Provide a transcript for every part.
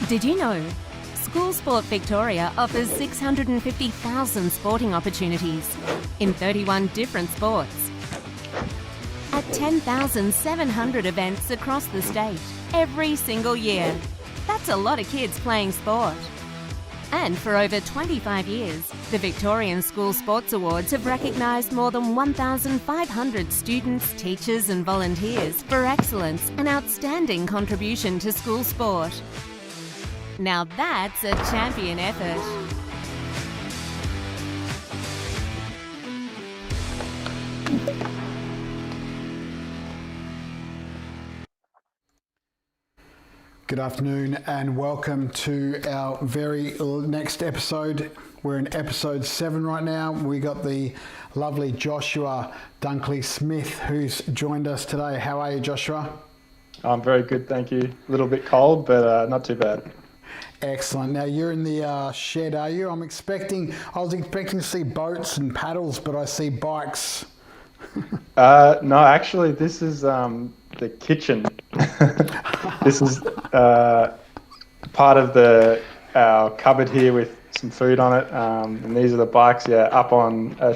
Did you know? School Sport Victoria offers 650,000 sporting opportunities in 31 different sports at 10,700 events across the state every single year. That's a lot of kids playing sport. And for over 25 years, the Victorian School Sports Awards have recognised more than 1,500 students, teachers and volunteers for excellence and outstanding contribution to school sport. Now that's a champion effort. Good afternoon and welcome to our very next episode. We're in episode 7 right now. We got the lovely Joshua Dunkley-Smith who's joined us today. How are you, Joshua? I'm very good, thank you. A little bit cold, but not too bad. Excellent. Now you're in the shed, are you? I was expecting to see boats and paddles, but I see bikes. No, actually, this is the kitchen. This is part of our cupboard here with some food on it, and these are the bikes. Yeah, up on a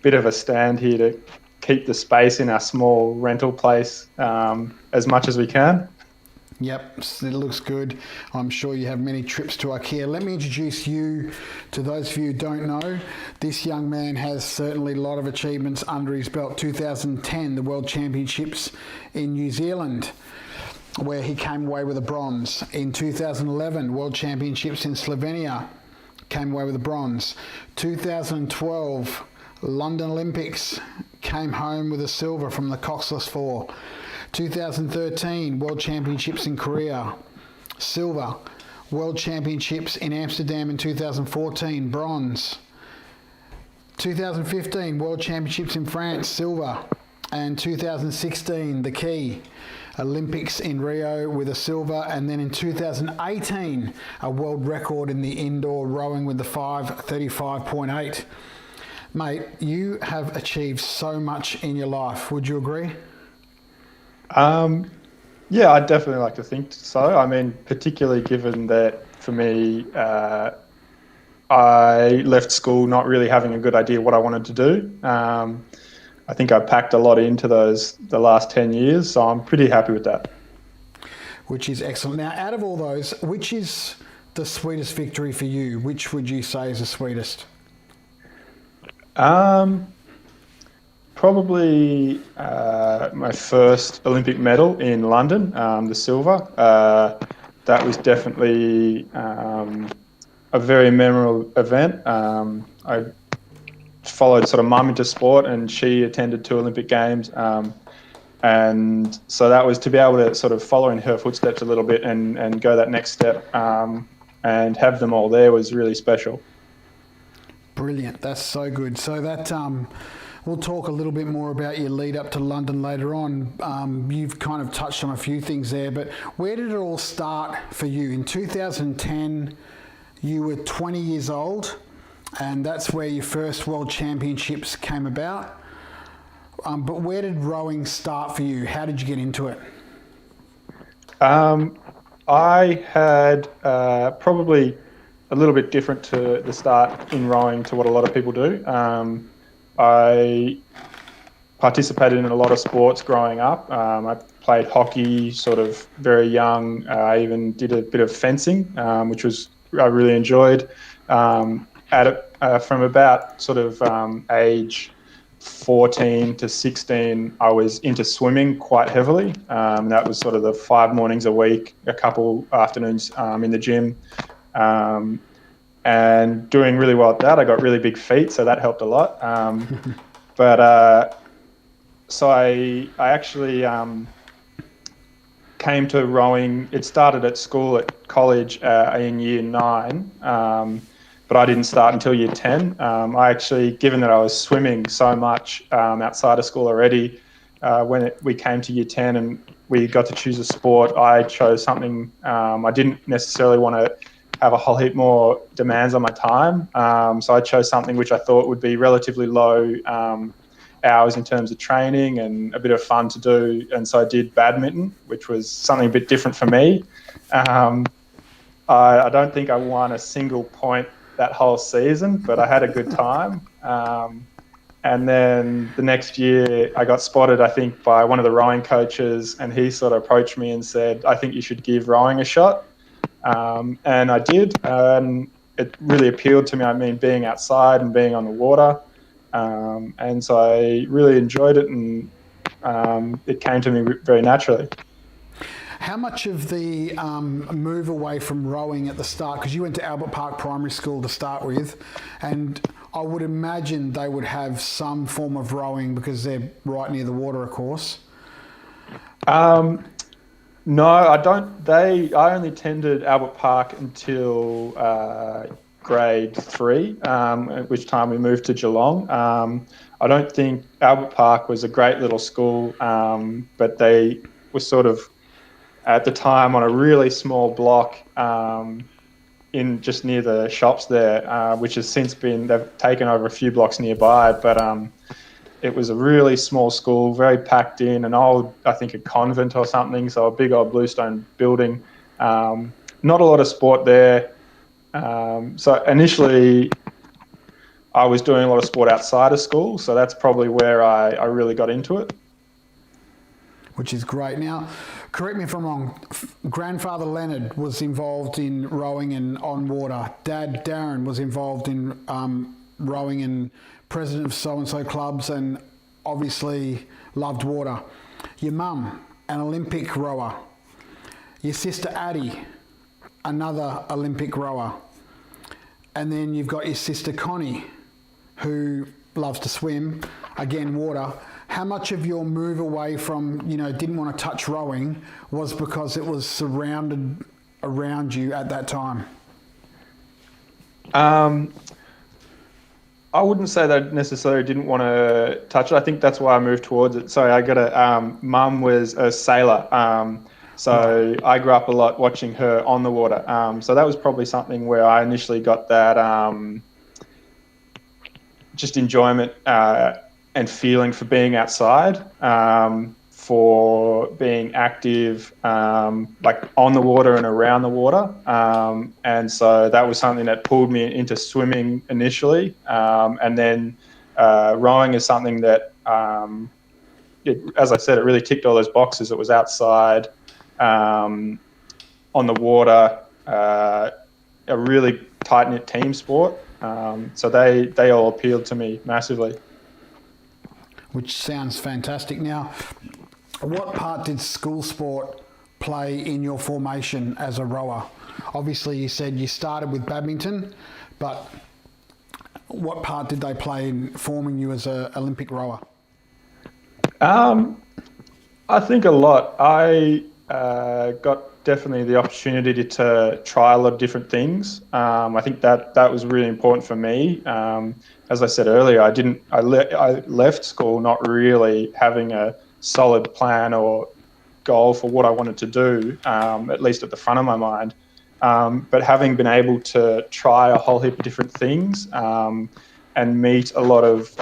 bit of a stand here to keep the space in our small rental place as much as we can. Yep, it looks good. I'm sure you have many trips to IKEA. Let me introduce you to those of you who don't know. This young man has certainly a lot of achievements under his belt. 2010, the World Championships in New Zealand, where he came away with a bronze. In 2011, World Championships in Slovenia, came away with a bronze. 2012, London Olympics, came home with a silver from the coxless 4. 2013 World Championships in Korea, silver. World Championships in Amsterdam in 2014, bronze. 2015 World Championships in France, silver. And 2016, the key, Olympics in Rio with a silver. And then in 2018, a world record in the indoor rowing with the 5:35.8. Mate, you have achieved so much in your life. Would you agree? Yeah, I'd definitely like to think so. I mean, particularly given that for me, I left school not really having a good idea what I wanted to do. I think I packed a lot into the last 10 years, so I'm pretty happy with that. Which is excellent. Now, out of all those, which is the sweetest victory for you? Which would you say is the sweetest? Probably my first Olympic medal in London, the silver. That was definitely a very memorable event. I followed sort of mum into sport, and she attended 2 Olympic Games. And so that was to be able to sort of follow in her footsteps a little bit and go that next step and have them all there was really special. Brilliant. That's so good. So that... We'll talk a little bit more about your lead up to London later on. You've kind of touched on a few things there, but where did it all start for you? In 2010, you were 20 years old, and that's where your first World Championships came about. But where did rowing start for you? How did you get into it? I had probably a little bit different to the start in rowing to what a lot of people do. I participated in a lot of sports growing up. I played hockey sort of very young. I even did a bit of fencing, which I really enjoyed. From about sort of age 14 to 16, I was into swimming quite heavily. That was sort of the 5 mornings a week, a couple afternoons in the gym. And doing really well at that. I got really big feet, so that helped a lot. So I actually came to rowing. It started at school, at college in year 9, but I didn't start until year 10. I actually, given that I was swimming so much outside of school already, when we came to year 10 and we got to choose a sport, I chose something I didn't necessarily want to have a whole heap more demands on my time. So I chose something which I thought would be relatively low hours in terms of training and a bit of fun to do. And so I did badminton, which was something a bit different for me. I don't think I won a single point that whole season, but I had a good time. And then the next year I got spotted, I think, by one of the rowing coaches, and he sort of approached me and said, I think you should give rowing a shot. And I did. And it really appealed to me. I mean, being outside and being on the water. And so I really enjoyed it, and it came to me very naturally. How much of the move away from rowing at the start, because you went to Albert Park Primary School to start with, and I would imagine they would have some form of rowing because they're right near the water, of course. No, I don't. I only attended Albert Park until grade 3, at which time we moved to Geelong. I don't think Albert Park was a great little school, but they were sort of, at the time, on a really small block in just near the shops there, which has since they've taken over a few blocks nearby, but it was a really small school, very packed in, I think a convent or something, so a big old bluestone building. Not a lot of sport there. So initially I was doing a lot of sport outside of school, so that's probably where I really got into it. Which is great. Now, correct me if I'm wrong, grandfather Leonard was involved in rowing and on water. Dad Darren was involved in rowing and president of so-and-so clubs, and obviously loved water. Your mum, an Olympic rower. Your sister Addie, another Olympic rower. And then you've got your sister Connie, who loves to swim, again, water. How much of your move away from, didn't want to touch rowing was because it was surrounded around you at that time? I wouldn't say that I necessarily didn't want to touch it. I think that's why I moved towards it. So mum was a sailor. So I grew up a lot watching her on the water. So that was probably something where I initially got that just enjoyment and feeling for being outside, for being active, like on the water and around the water. And so that was something that pulled me into swimming initially. And then rowing is something that, as I said, it really ticked all those boxes. It was outside, on the water, a really tight-knit team sport. So they all appealed to me massively. Which sounds fantastic. Now, what part did school sport play in your formation as a rower? Obviously, you said you started with badminton, but what part did they play in forming you as an Olympic rower? I think a lot. I got definitely the opportunity to try a lot of different things. I think that was really important for me. As I said earlier, I left school not really having a solid plan or goal for what I wanted to do, at least at the front of my mind. But having been able to try a whole heap of different things and meet a lot of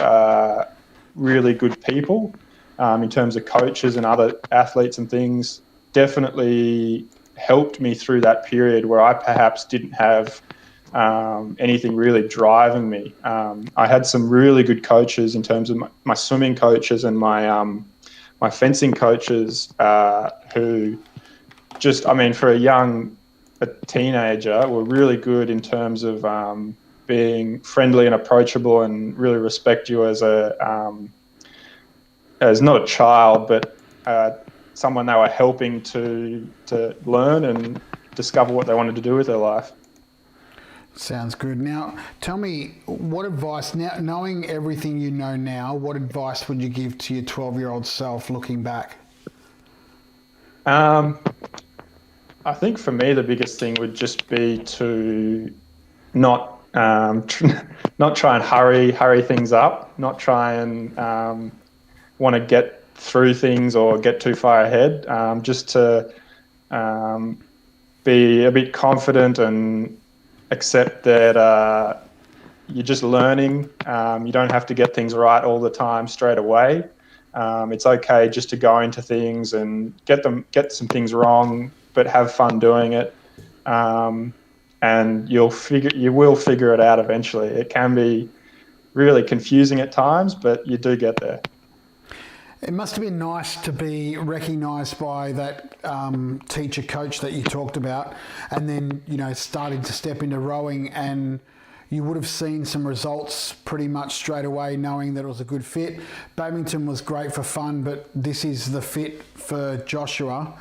really good people in terms of coaches and other athletes and things, definitely helped me through that period where I perhaps didn't have anything really driving me. I had some really good coaches in terms of my swimming coaches and my fencing coaches who just, for a teenager, were really good in terms of being friendly and approachable and really respect you as as not a child, but someone they were helping to learn and discover what they wanted to do with their life. Sounds good. Now, tell me, what advice, now knowing everything you know now, what advice would you give to your 12-year-old self looking back? I think for me the biggest thing would just be to not try and hurry things up, not try and want to get through things or get too far ahead, just to be a bit confident and accept that you're just learning. You don't have to get things right all the time straight away. It's okay just to go into things and get some things wrong, but have fun doing it. and you will figure it out eventually. It can be really confusing at times, but you do get there. It must have been nice to be recognised by that teacher coach that you talked about, and then, you know, starting to step into rowing, and you would have seen some results pretty much straight away, knowing that it was a good fit. Badminton was great for fun, but this is the fit for Joshua.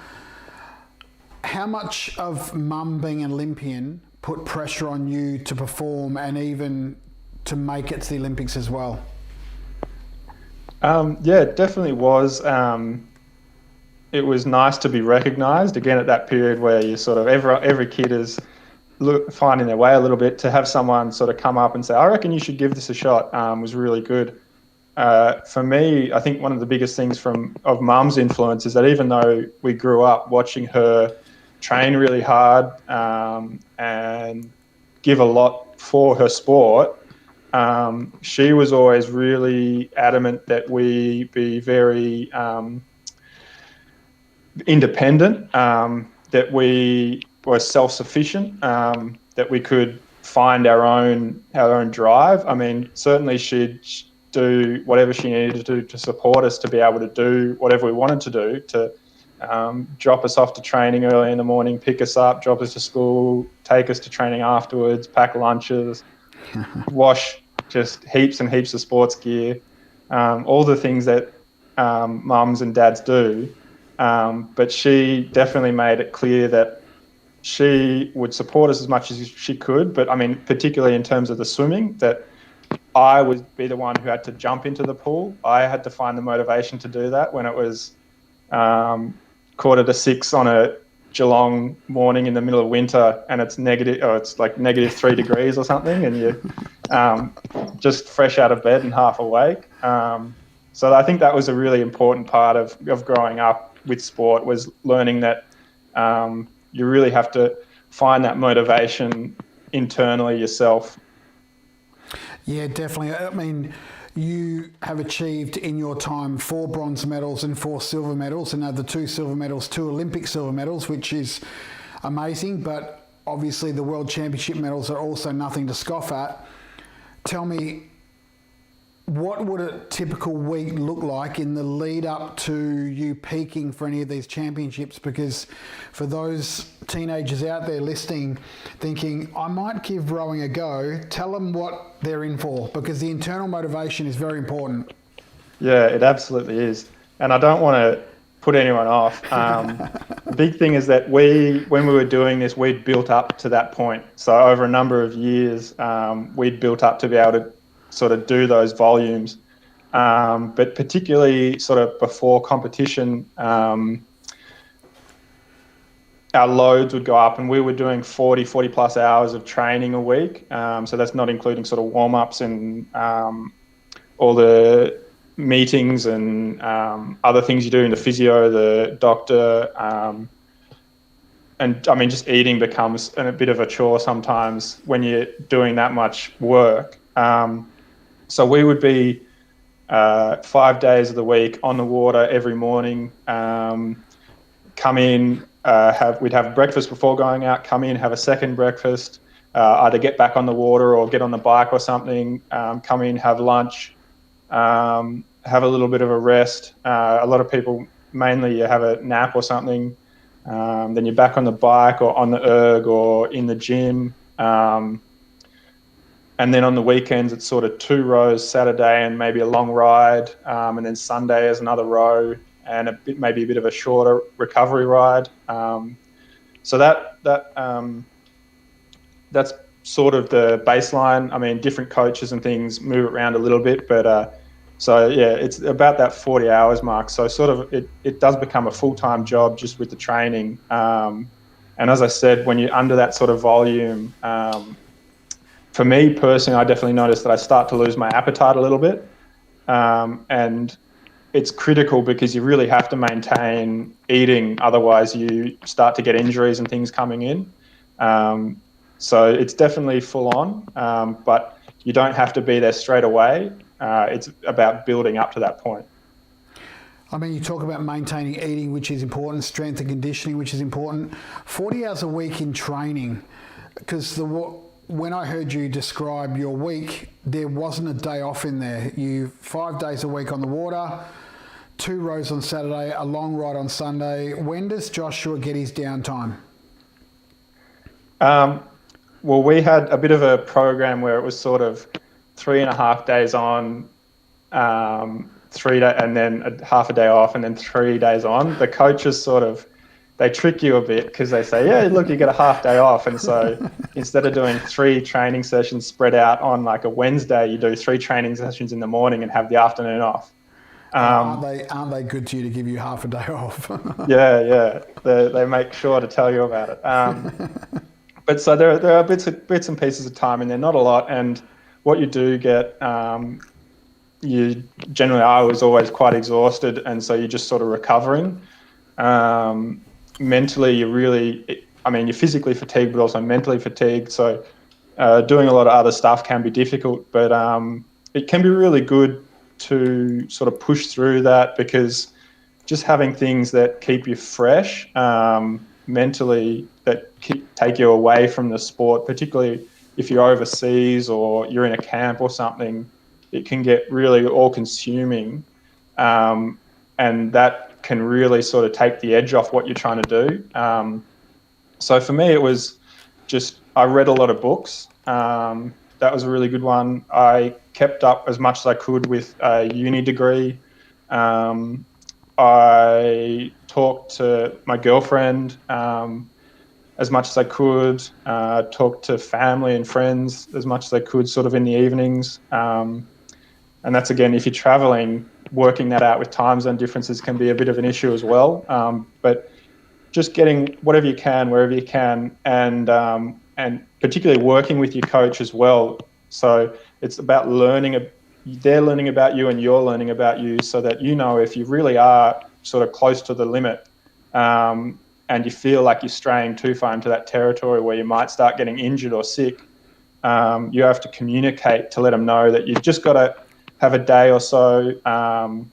How much of mum being an Olympian put pressure on you to perform and even to make it to the Olympics as well? Yeah, it definitely was. It was nice to be recognised again at that period where you sort of every kid is finding their way a little bit. To have someone sort of come up and say, "I reckon you should give this a shot," was really good. For me, I think one of the biggest things of mum's influence is that even though we grew up watching her train really hard and give a lot for her sport, she was always really adamant that we be very independent, that we were self-sufficient, that we could find our own drive. I mean, certainly she'd do whatever she needed to do to support us to be able to do whatever we wanted to do, to drop us off to training early in the morning, pick us up, drop us to school, take us to training afterwards, pack lunches, wash just heaps and heaps of sports gear, all the things that mums and dads do. But she definitely made it clear that she would support us as much as she could. But I mean, particularly in terms of the swimming, that I would be the one who had to jump into the pool. I had to find the motivation to do that when it was 5:45 on a Geelong morning in the middle of winter, and it's like -3 degrees or something, and you're just fresh out of bed and half awake. So I think that was a really important part of growing up with sport, was learning that you really have to find that motivation internally yourself. Yeah, definitely. I mean, you have achieved in your time 4 bronze medals and 4 silver medals, and the 2 silver medals, 2 Olympic silver medals, which is amazing. But obviously the World Championship medals are also nothing to scoff at. Tell me, what would a typical week look like in the lead up to you peaking for any of these championships? Because for those teenagers out there listening, thinking, I might give rowing a go, tell them what they're in for, because the internal motivation is very important. Yeah, it absolutely is. And I don't want to put anyone off. The big thing is that when we were doing this, we'd built up to that point. So over a number of years, we'd built up to be able to sort of do those volumes. But particularly sort of before competition, our loads would go up, and we were doing 40 plus hours of training a week. So that's not including sort of warm-ups and all the meetings and other things you do in the physio, the doctor. And I mean, just eating becomes a bit of a chore sometimes when you're doing that much work. So we would be 5 days of the week on the water every morning, come in, we'd have breakfast before going out, come in, have a second breakfast, either get back on the water or get on the bike or something, come in, have lunch, have a little bit of a rest. A lot of people, mainly you have a nap or something, then you're back on the bike or on the erg or in the gym. And then on the weekends, it's sort of 2 rows Saturday and maybe a long ride. And then Sunday is another row and maybe a bit of a shorter recovery ride. So that's sort of the baseline. I mean, different coaches and things move it around a little bit, but so yeah, it's about that 40 hours mark. So sort of it does become a full-time job just with the training. And as I said, when you're under that sort of volume, for me personally, I definitely noticed that I start to lose my appetite a little bit. And it's critical because you really have to maintain eating, otherwise you start to get injuries and things coming in. So it's definitely full on, but you don't have to be there straight away. It's about building up to that point. I mean, you talk about maintaining eating, which is important, strength and conditioning, which is important. 40 hours a week in training. because when I heard you describe your week, there wasn't a day off in there. 5 days a week on the water, 2 rows on Saturday, a long ride on Sunday. When does Joshua get his downtime? Well, we had a bit of a program where it was sort of 3.5 days on, 3 days, and then half a day off, and then 3 days on. The coaches they trick you a bit because they say, yeah, look, you get a half day off. And so instead of doing 3 training sessions spread out on like a Wednesday, you do 3 training sessions in the morning and have the afternoon off. Aren't they good to you to give you half a day off? Yeah. They make sure to tell you about it. But so there are bits and pieces of time in there, not a lot. And what you do get, I was always quite exhausted, and so you're just sort of recovering. Mentally, you're physically fatigued, but also mentally fatigued. So doing a lot of other stuff can be difficult, but it can be really good to sort of push through that, because just having things that keep you fresh mentally, that take you away from the sport, particularly if you're overseas or you're in a camp or something, it can get really all-consuming, and that can really sort of take the edge off what you're trying to do. So for me, it was just, I read a lot of books. That was a really good one. I kept up as much as I could with a uni degree. I talked to my girlfriend as much as I could, talked to family and friends as much as I could sort of in the evenings. And that's, again, if you're traveling, working that out with time zone differences can be a bit of an issue as well. But just getting whatever you can, wherever you can, and particularly working with your coach as well. So it's about they're learning about you and you're learning about you, so that you know if you really are sort of close to the limit, and you feel like you're straying too far into that territory where you might start getting injured or sick, you have to communicate to let them know that you've just got to have a day or so. And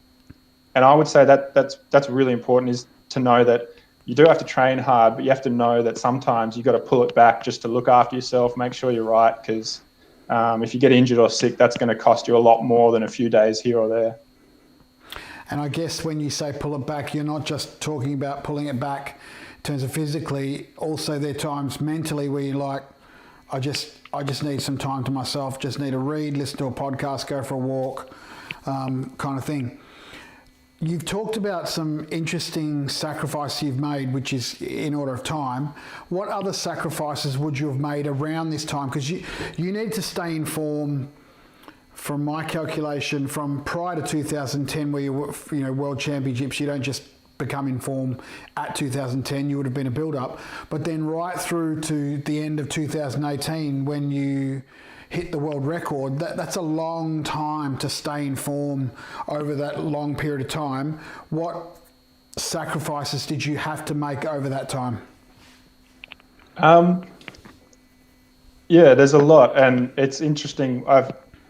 I would say that's really important, is to know that you do have to train hard, but you have to know that sometimes you've got to pull it back just to look after yourself, make sure you're right, because if you get injured or sick, that's going to cost you a lot more than a few days here or there. And I guess when you say pull it back, you're not just talking about pulling it back in terms of physically. Also, there are times mentally where you're like, I just need some time to myself, just need to read, listen to a podcast, go for a walk, kind of thing. You've talked about some interesting sacrifices you've made, which is in order of time. What other sacrifices would you have made around this time? Because you need to stay in form, from my calculation, from prior to 2010, where you were, World Championships, you don't just become in form at 2010, you would have been a build-up. But then right through to the end of 2018, when you hit the world record, that's a long time to stay in form over that long period of time. What sacrifices did you have to make over that time? Yeah, there's a lot, and it's interesting.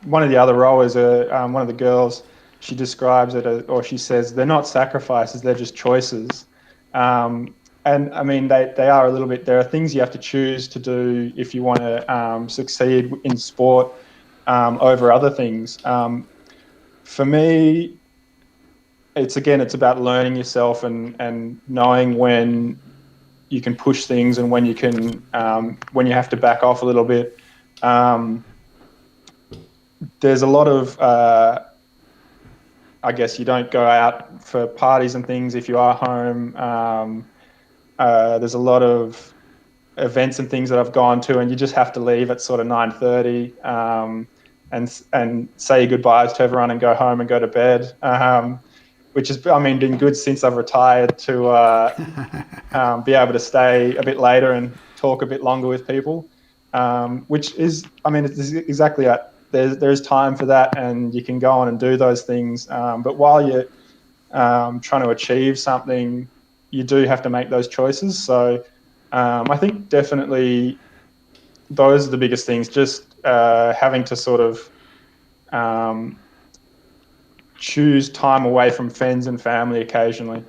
One of the other rowers, one of the girls, she describes it or she says they're not sacrifices, they're just choices. And I mean, they are a little bit, there are things you have to choose to do if you want to succeed in sport over other things. For me, it's about learning yourself and knowing when you can push things and when you can, when you have to back off a little bit. There's a lot of, I guess you don't go out for parties and things if you are home. There's a lot of events and things that I've gone to, and you just have to leave at sort of 9:30 and say your goodbyes to everyone and go home and go to bed, which has, been good since I've retired to be able to stay a bit later and talk a bit longer with people, which is, it's exactly that. There's time for that, and you can go on and do those things. But while you're trying to achieve something, you do have to make those choices. So I think definitely those are the biggest things, just having to sort of choose time away from friends and family occasionally.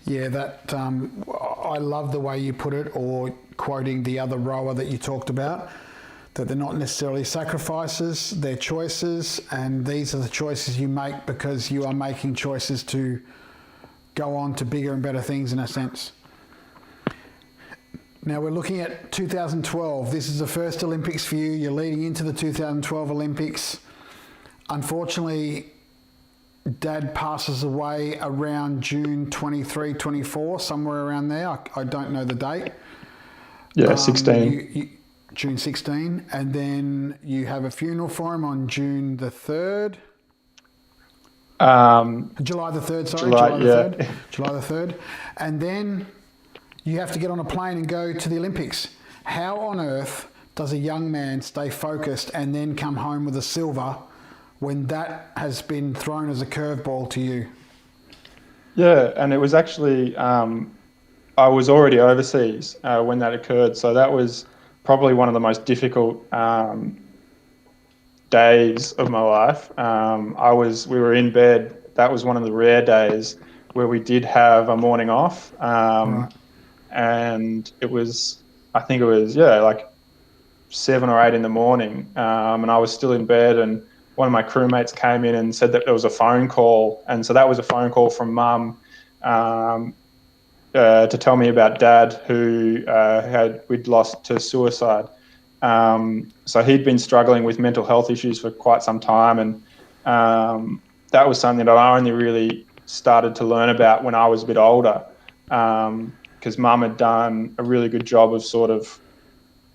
Yeah, that I love the way you put it, or quoting the other rower that you talked about, that they're not necessarily sacrifices, they're choices, and these are the choices you make because you are making choices to go on to bigger and better things in a sense. Now we're looking at 2012. This is the first Olympics for you. You're leading into the 2012 Olympics. Unfortunately, Dad passes away around June 23, 24, somewhere around there. I don't know the date. Yeah, 16. June 16. And then you have a funeral for him on June the 3rd. July the 3rd, sorry. July the 3rd. July the 3rd. And then you have to get on a plane and go to the Olympics. How on earth does a young man stay focused and then come home with a silver when that has been thrown as a curveball to you? Yeah, and it was actually, I was already overseas when that occurred, so that was probably one of the most difficult days of my life. We were in bed. That was one of the rare days where we did have a morning off, Right. and I think it was like 7 or 8 in the morning, and I was still in bed, and one of my crewmates came in and said that there was a phone call. And so that was a phone call from Mum to tell me about Dad, who we'd lost to suicide. So he'd been struggling with mental health issues for quite some time. And that was something that I only really started to learn about when I was a bit older, because Mum had done a really good job of sort of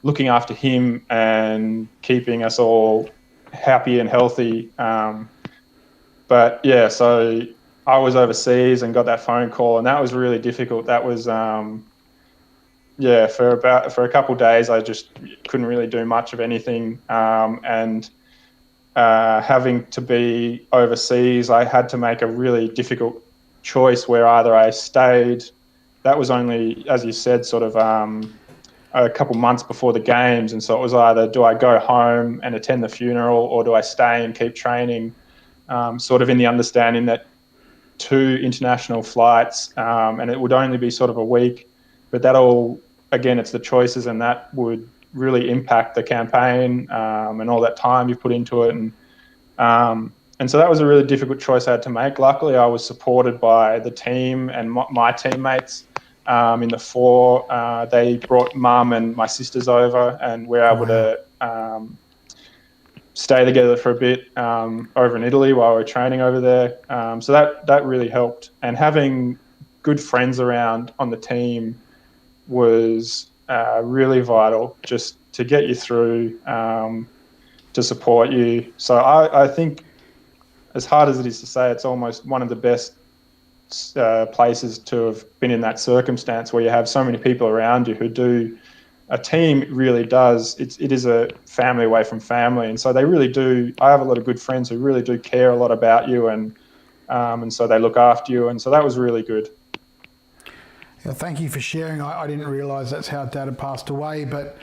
looking after him and keeping us all happy and healthy. But yeah, so I was overseas and got that phone call, and that was really difficult. That was for a couple of days I just couldn't really do much of anything, and having to be overseas, I had to make a really difficult choice where either I stayed. That was only, as you said, sort of a couple months before the games, and so it was either do I go home and attend the funeral, or do I stay and keep training, sort of in the understanding that 2 international flights, and it would only be sort of a week, but that all, again, it's the choices, and that would really impact the campaign and all that time you put into it, and so that was a really difficult choice I had to make. Luckily, I was supported by the team and my teammates. In the 4, they brought Mum and my sisters over, and we were able to stay together for a bit over in Italy while we were training over there. So that really helped. And having good friends around on the team was really vital, just to get you through, to support you. So I think, as hard as it is to say, it's almost one of the best places to have been in that circumstance, where you have so many people around you who do. A team really does. It is a family away from family, and so they really do. I have a lot of good friends who really do care a lot about you, and so they look after you, and so that was really good. Yeah, thank you for sharing. I didn't realise that's how Dad had passed away, but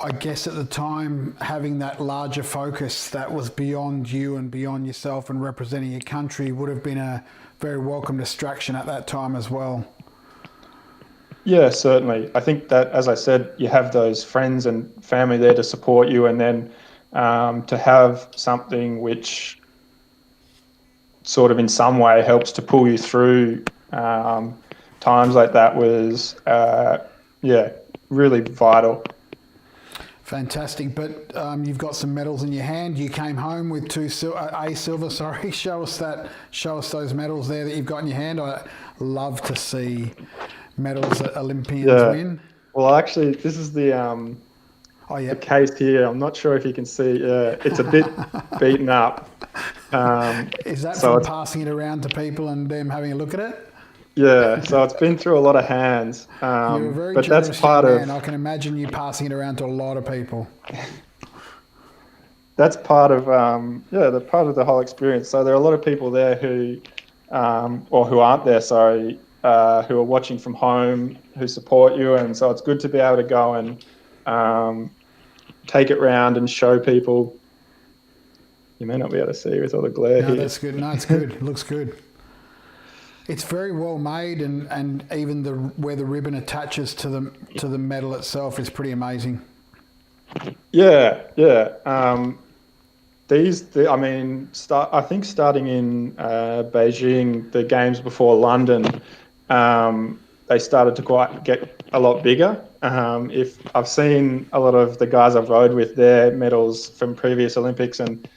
I guess at the time, having that larger focus that was beyond you and beyond yourself and representing your country would have been a very welcome distraction at that time as well. Yeah, certainly. I think that, as I said, you have those friends and family there to support you, and then to have something which sort of in some way helps to pull you through times like that was, really vital. Fantastic. But you've got some medals in your hand. You came home with a silver. Sorry, show us those medals there that you've got in your hand. I love to see medals that Olympians win. Well, actually, this is the case here. I'm not sure if you can see. It's a bit beaten up. Is that from passing it around to people and them having a look at it? Yeah, so it's been through a lot of hands. You're a very but generous that's part young man. of. I can imagine you passing it around to a lot of people. That's part of the part of the whole experience. So there are a lot of people there who aren't there. Sorry, who are watching from home, who support you, and so it's good to be able to go and take it round and show people. You may not be able to see with all the glare here. No, that's good. No, it's good. It looks good. It's very well made, and even where the ribbon attaches to the medal itself is pretty amazing. Yeah. I think starting in Beijing, the games before London, they started to get a lot bigger. If I've seen a lot of the guys I've rowed with, their medals from previous Olympics, and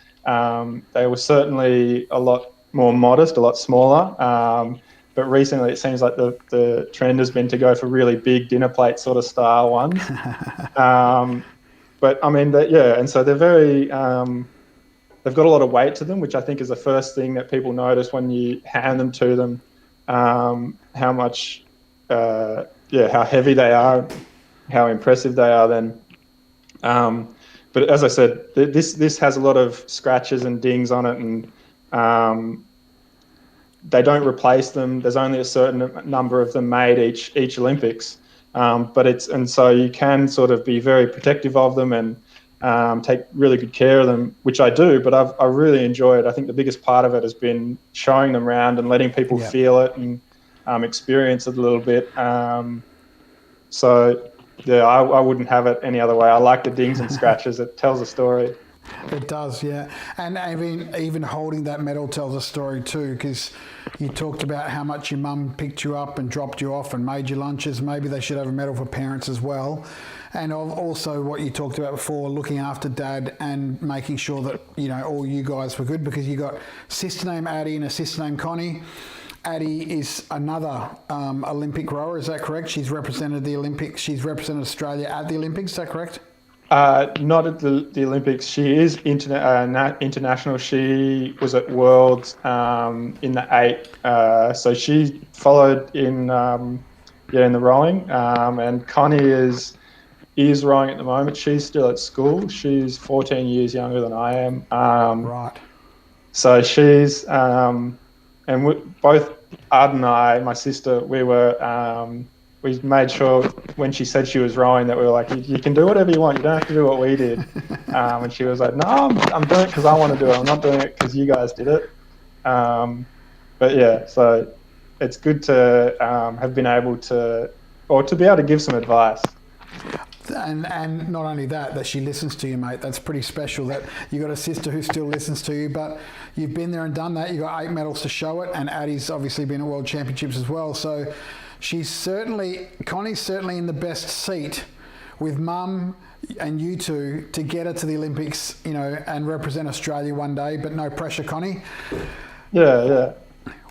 they were certainly a lot more modest, a lot smaller. But recently, it seems like the trend has been to go for really big dinner plate sort of style ones. But I mean, and so they're very. They've got a lot of weight to them, which I think is the first thing that people notice when you hand them to them. How much, how heavy they are, how impressive they are. Then, but as I said, this has a lot of scratches and dings on it, and they don't replace them. There's only a certain number of them made each Olympics, so you can sort of be very protective of them and take really good care of them, which I do. But I really enjoy it. I think the biggest part of it has been showing them around and letting people feel it and experience it a little bit. I wouldn't have it any other way. I like the dings and scratches. It tells a story. It does, yeah. And even holding that medal tells a story too, because you talked about how much your mum picked you up and dropped you off and made you lunches. Maybe they should have a medal for parents as well. And also what you talked about before, looking after Dad and making sure that, all you guys were good, because you got a sister named Addie and a sister named Connie. Addie is another Olympic rower, is that correct? She's represented the Olympics. She's represented Australia at the Olympics, is that correct? Not at the Olympics. She is international. She was at Worlds in the 8. So she followed in the rowing. And Connie is rowing at the moment. She's still at school. She's 14 years younger than I am. Right. So she's and both Ard and I, my sister, we made sure when she said she was rowing that we were like, you can do whatever you want. You don't have to do what we did. And she was like, no, I'm doing it because I want to do it. I'm not doing it because you guys did it. But yeah, so it's good to have been able to be able to give some advice. And not only that she listens to you, mate. That's pretty special that you got a sister who still listens to you, but you've been there and done that. You got 8 medals to show it, and Addie's obviously been at World Championships as well. So Connie's certainly in the best seat with Mum and you two to get her to the Olympics, and represent Australia one day, but no pressure, Connie. Yeah.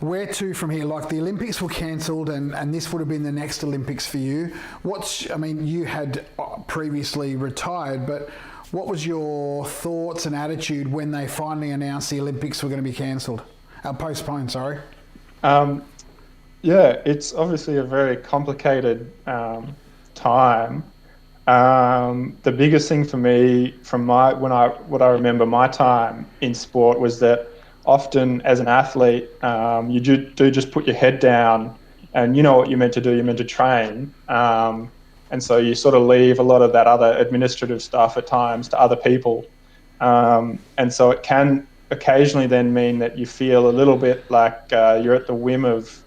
Where to from here? Like, the Olympics were cancelled and this would have been the next Olympics for you. You had previously retired, but what was your thoughts and attitude when they finally announced the Olympics were going to be cancelled? Postponed, sorry. It's obviously a very complicated time. The biggest thing for me from what I remember my time in sport was that often as an athlete, you do just put your head down and you know what you're meant to do, you're meant to train. And so you sort of leave a lot of that other administrative stuff at times to other people. And so it can occasionally then mean that you feel a little bit like you're at the whim of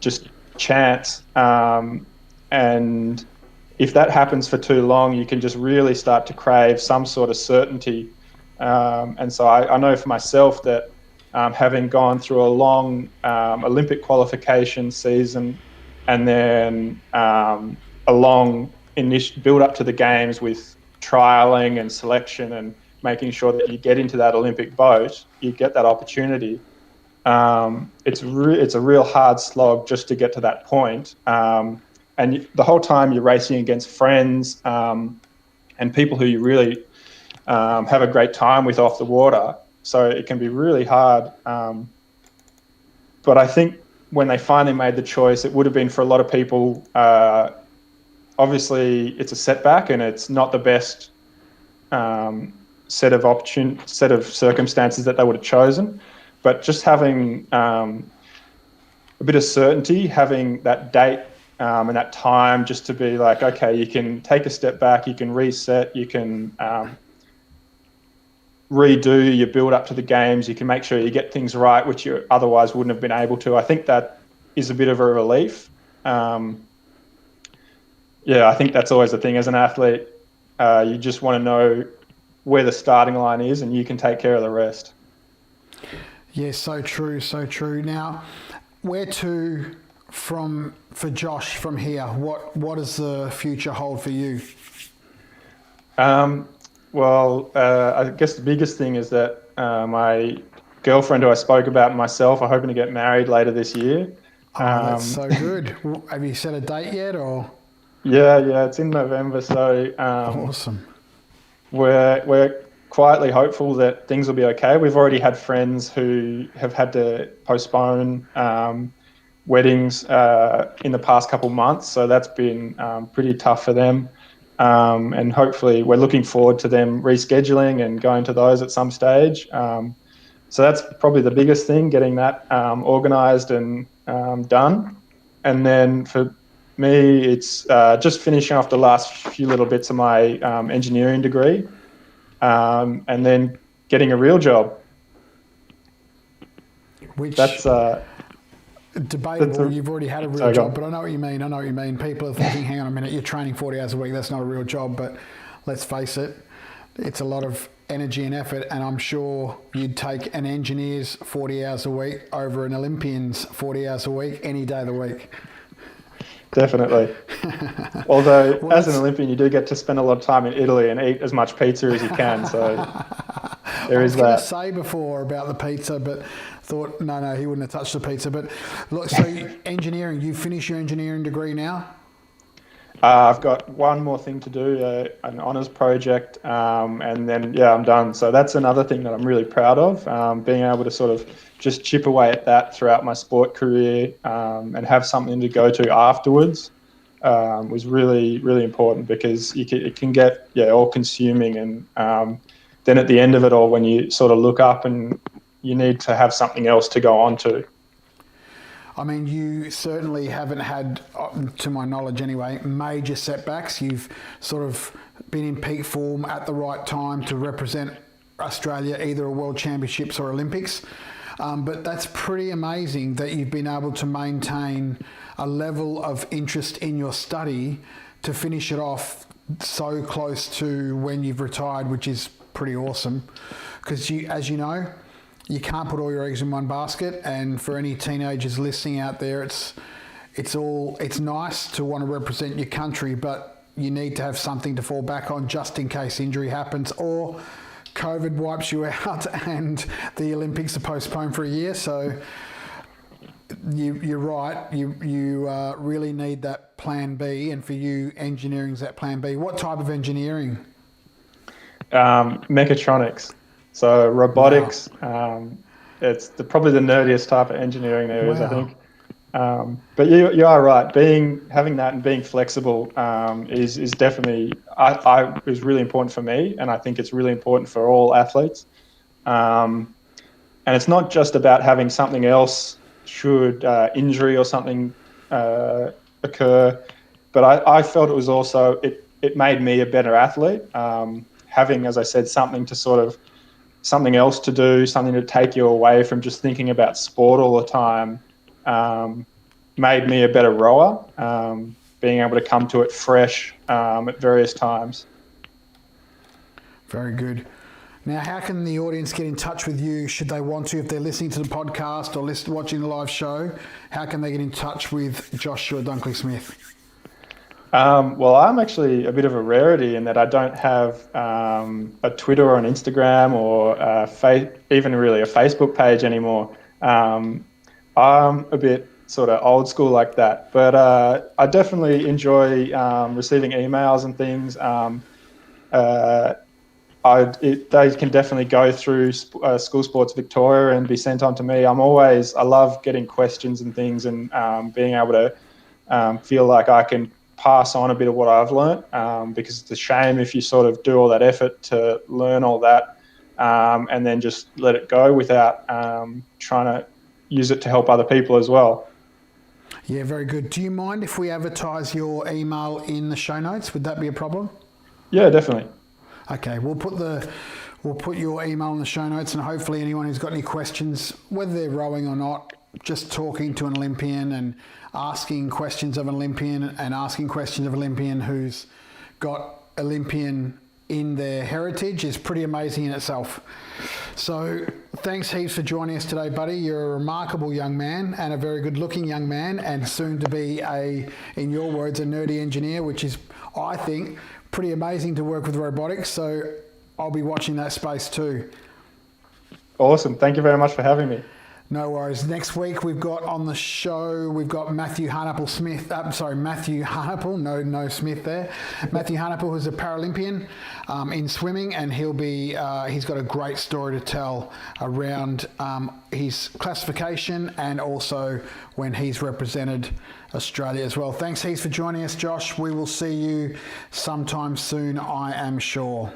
just chance. And if that happens for too long, you can just really start to crave some sort of certainty. And so I know for myself that having gone through a long Olympic qualification season and then a long build up to the games with trialing and selection and making sure that you get into that Olympic boat, you get that opportunity. It's a real hard slog just to get to that point. And the whole time you're racing against friends and people who you really have a great time with off the water. So it can be really hard. But I think when they finally made the choice, it would have been for a lot of people, obviously it's a setback and it's not the best set of circumstances that they would have chosen. But just having a bit of certainty, having that date and that time just to be like, okay, you can take a step back, you can reset, you can redo your build up to the games. You can make sure you get things right, which you otherwise wouldn't have been able to. I think that is a bit of a relief. I think that's always the thing as an athlete. You just want to know where the starting line is, and you can take care of the rest. Yeah, so true, so true. Now, where to for Josh from here? What does the future hold for you? I guess the biggest thing is that my girlfriend who I spoke about and myself are hoping to get married later this year. That's so good. Have you set a date yet, or? Yeah, it's in November. So Awesome. We're quietly hopeful that things will be okay. We've already had friends who have had to postpone weddings in the past couple months, so that's been pretty tough for them. And hopefully we're looking forward to them rescheduling and going to those at some stage. So that's probably the biggest thing, getting that organised and done. And then for me, it's just finishing off the last few little bits of my engineering degree, and then getting a real job. Which that's debatable. You've already had a real job, but I know what you mean. People are thinking, hang on a minute, you're training 40 hours a week. That's not a real job. But let's face it, it's a lot of energy and effort. And I'm sure you'd take an engineer's 40 hours a week over an Olympian's 40 hours a week any day of the week. Definitely. Although, as an Olympian, you do get to spend a lot of time in Italy and eat as much pizza as you can. So there is that. I was going to say before about the pizza, but thought, no, he wouldn't have touched the pizza. But look, so engineering, you finish your engineering degree now? I've got one more thing to do, an honours project, and then, I'm done. So that's another thing that I'm really proud of, being able to sort of just chip away at that throughout my sport career, and have something to go to afterwards, was really, really important, because it can get all consuming, and then at the end of it all, when you sort of look up and you need to have something else to go on to. I mean, you certainly haven't had, to my knowledge anyway, major setbacks. You've sort of been in peak form at the right time to represent Australia, either at World Championships or Olympics. But that's pretty amazing that you've been able to maintain a level of interest in your study to finish it off so close to when you've retired, which is pretty awesome. Because as you know, you can't put all your eggs in one basket, and for any teenagers listening out there, it's nice to want to represent your country, but you need to have something to fall back on just in case injury happens or COVID wipes you out and the Olympics are postponed for a year. So you're right. You really need that plan B, and for you, engineering's that plan B. What type of engineering? Mechatronics. So robotics. Wow. It's probably the nerdiest type of engineering there is, I think. But you are right. Having that and being flexible is definitely is really important for me, and I think it's really important for all athletes. And it's not just about having something else should injury or something occur, but I felt it was also it made me a better athlete. Having, as I said, something else to do, something to take you away from just thinking about sport all the time, made me a better rower, being able to come to it fresh at various times. Very good. Now, how can the audience get in touch with you should they want to? If they're listening to the podcast or watching the live show, how can they get in touch with Joshua Dunkley-Smith? Well, I'm actually a bit of a rarity in that I don't have a Twitter or an Instagram or even really a Facebook page anymore. I'm a bit sort of old school like that, but I definitely enjoy receiving emails and things. They can definitely go through School Sports Victoria and be sent on to me. I love getting questions and things, and being able to feel like I can pass on a bit of what I've learnt, because it's a shame if you sort of do all that effort to learn all that and then just let it go without trying to use it to help other people as well. Yeah, very good. Do you mind if we advertise your email in the show notes? Would that be a problem? Yeah, definitely. Okay, we'll put We'll put your email in the show notes, and hopefully anyone who's got any questions, whether they're rowing or not, just talking to an Olympian and asking questions of an Olympian and asking questions of an Olympian who's got Olympian in their heritage is pretty amazing in itself. So thanks heaps for joining us today, buddy. You're a remarkable young man and a very good looking young man, and soon to be in your words, a nerdy engineer, which is, I think, pretty amazing to work with robotics. So I'll be watching that space too. Awesome. Thank you very much for having me. No worries. Next week we've got on the show, we've got Matthew Harnapple-Smith. Matthew Harnapple, no Smith there. Matthew Harnapple, who's a Paralympian in swimming, and he's got a great story to tell around his classification and also when he's represented Australia as well. Thanks heaps for joining us, Josh. We will see you sometime soon, I am sure.